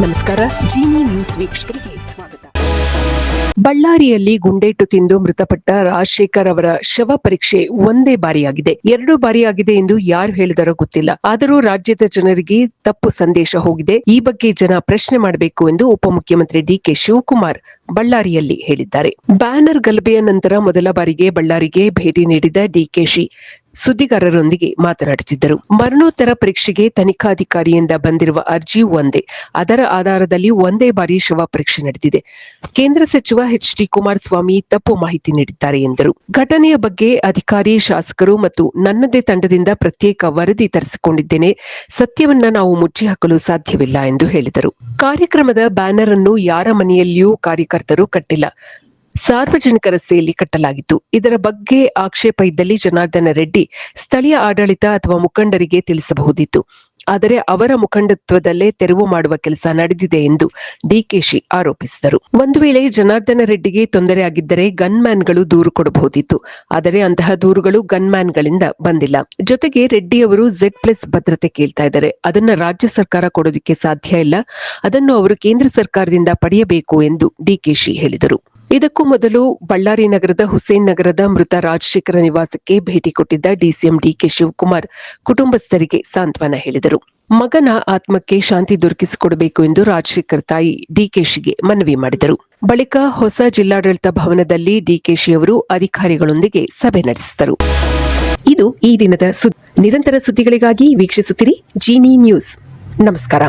ನಮಸ್ಕಾರ. ಜೀನಿ ನ್ಯೂಸ್ ವೀಕ್ಷಕರಿಗೆ ಸ್ವಾಗತ. ಬಳ್ಳಾರಿಯಲ್ಲಿ ಗುಂಡೇಟು ತಿಂದು ಮೃತಪಟ್ಟ ರಾಜಶೇಖರ್ ಅವರ ಶವ ಪರೀಕ್ಷೆ ಒಂದೇ ಬಾರಿಯಾಗಿದೆ. 2 ಬಾರಿಯಾಗಿದೆ ಎಂದು ಯಾರು ಹೇಳಿದರೋ ಗೊತ್ತಿಲ್ಲ. ಆದರೂ ರಾಜ್ಯದ ಜನರಿಗೆ ತಪ್ಪು ಸಂದೇಶ ಹೋಗಿದೆ. ಈ ಬಗ್ಗೆ ಜನ ಪ್ರಶ್ನೆ ಮಾಡಬೇಕು ಎಂದು ಉಪಮುಖ್ಯಮಂತ್ರಿ ಡಿಕೆ ಶಿವಕುಮಾರ್ ಬಳ್ಳಾರಿಯಲ್ಲಿ ಹೇಳಿದ್ದಾರೆ. ಬ್ಯಾನರ್ ಗಲಭೆಯ ನಂತರ ಮೊದಲ ಬಾರಿಗೆ ಬಳ್ಳಾರಿಗೆ ಭೇಟಿ ನೀಡಿದ ಡಿಕೆಶಿ ಸುದ್ದಿಗಾರರೊಂದಿಗೆ ಮಾತನಾಡುತ್ತಿದ್ದರು. ಮರಣೋತ್ತರ ಪರೀಕ್ಷೆಗೆ ತನಿಖಾಧಿಕಾರಿಯಿಂದ ಬಂದಿರುವ ಅರ್ಜಿ ಒಂದೇ. ಅದರ ಆಧಾರದಲ್ಲಿ ಒಂದೇ ಬಾರಿ ಶವ ಪರೀಕ್ಷೆ ನಡೆದಿದೆ. ಕೇಂದ್ರ ಸಚಿವ ಎಚ್.ಡಿ. ಕುಮಾರಸ್ವಾಮಿ ತಪ್ಪು ಮಾಹಿತಿ ನೀಡಿದ್ದಾರೆ ಎಂದರು. ಘಟನೆಯ ಬಗ್ಗೆ ಅಧಿಕಾರಿ, ಶಾಸಕರು ಮತ್ತು ನನ್ನದೇ ತಂಡದಿಂದ ಪ್ರತ್ಯೇಕ ವರದಿ ತರಿಸಿಕೊಂಡಿದ್ದೇನೆ. ಸತ್ಯವನ್ನ ನಾವು ಮುಚ್ಚಿ ಹಾಕಲು ಸಾಧ್ಯವಿಲ್ಲ ಎಂದು ಹೇಳಿದರು. ಕಾರ್ಯಕ್ರಮದ ಬ್ಯಾನರ್ ಅನ್ನು ಯಾರ ಮನೆಯಲ್ಲಿಯೂ ಕಾರ್ಯಕರ್ತರು ಕಟ್ಟಿಲ್ಲ. ಸಾರ್ವಜನಿಕ ರಸ್ತೆಯಲ್ಲಿ ಕಟ್ಟಲಾಗಿತ್ತು. ಇದರ ಬಗ್ಗೆ ಆಕ್ಷೇಪ ಇದ್ದಲ್ಲಿ ಜನಾರ್ದನ ರೆಡ್ಡಿ ಸ್ಥಳೀಯ ಆಡಳಿತ ಅಥವಾ ಮುಖಂಡರಿಗೆ ತಿಳಿಸಬಹುದಿತ್ತು. ಆದರೆ ಅವರ ಮುಖಂಡತ್ವದಲ್ಲೇ ತೆರವು ಮಾಡುವ ಕೆಲಸ ನಡೆದಿದೆ ಎಂದು ಡಿಕೆಶಿ ಆರೋಪಿಸಿದರು. ಒಂದು ವೇಳೆ ಜನಾರ್ದನ ರೆಡ್ಡಿಗೆ ತೊಂದರೆ ಆಗಿದ್ದರೆ ಗನ್ಮ್ಯಾನ್ಗಳು ದೂರು ಕೊಡಬಹುದಿತ್ತು. ಆದರೆ ಅಂತಹ ದೂರುಗಳು ಗನ್ಮ್ಯಾನ್ಗಳಿಂದ ಬಂದಿಲ್ಲ. ಜೊತೆಗೆ ರೆಡ್ಡಿಯವರು Z+ ಭದ್ರತೆ ಕೇಳ್ತಾ ಇದ್ದಾರೆ. ಅದನ್ನ ರಾಜ್ಯ ಸರ್ಕಾರ ಕೊಡೋದಕ್ಕೆ ಸಾಧ್ಯ ಇಲ್ಲ. ಅದನ್ನು ಅವರು ಕೇಂದ್ರ ಸರ್ಕಾರದಿಂದ ಪಡೆಯಬೇಕು ಎಂದು ಡಿಕೆಶಿ ಹೇಳಿದರು. ಇದಕ್ಕೂ ಮೊದಲು ಬಳ್ಳಾರಿ ನಗರದ ಹುಸೇನ್ ನಗರದ ಮೃತ ರಾಜಶೇಖರ ನಿವಾಸಕ್ಕೆ ಭೇಟಿ ಕೊಟ್ಟಿದ್ದ ಡಿಸಿಎಂ ಡಿಕೆ ಶಿವಕುಮಾರ್ ಕುಟುಂಬಸ್ಥರಿಗೆ ಸಾಂತ್ವನ ಹೇಳಿದರು. ಮಗನ ಆತ್ಮಕ್ಕೆ ಶಾಂತಿ ದೊರಕಿಸಿಕೊಡಬೇಕು ಎಂದು ರಾಜಶೇಖರ್ ತಾಯಿ ಡಿಕೆಶಿಗೆ ಮನವಿ ಮಾಡಿದರು. ಬಳಿಕ ಹೊಸ ಜಿಲ್ಲಾಡಳಿತ ಭವನದಲ್ಲಿ ಡಿಕೆಶಿ ಅವರು ಅಧಿಕಾರಿಗಳೊಂದಿಗೆ ಸಭೆ ನಡೆಸಿದರು. ಇದು ಈ ದಿನದ ನಿರಂತರ ಸುದ್ದಿಗಳಿಗಾಗಿ ವೀಕ್ಷಿಸುತ್ತಿರಿ ಜೀನಿ ನ್ಯೂಸ್. ನಮಸ್ಕಾರ.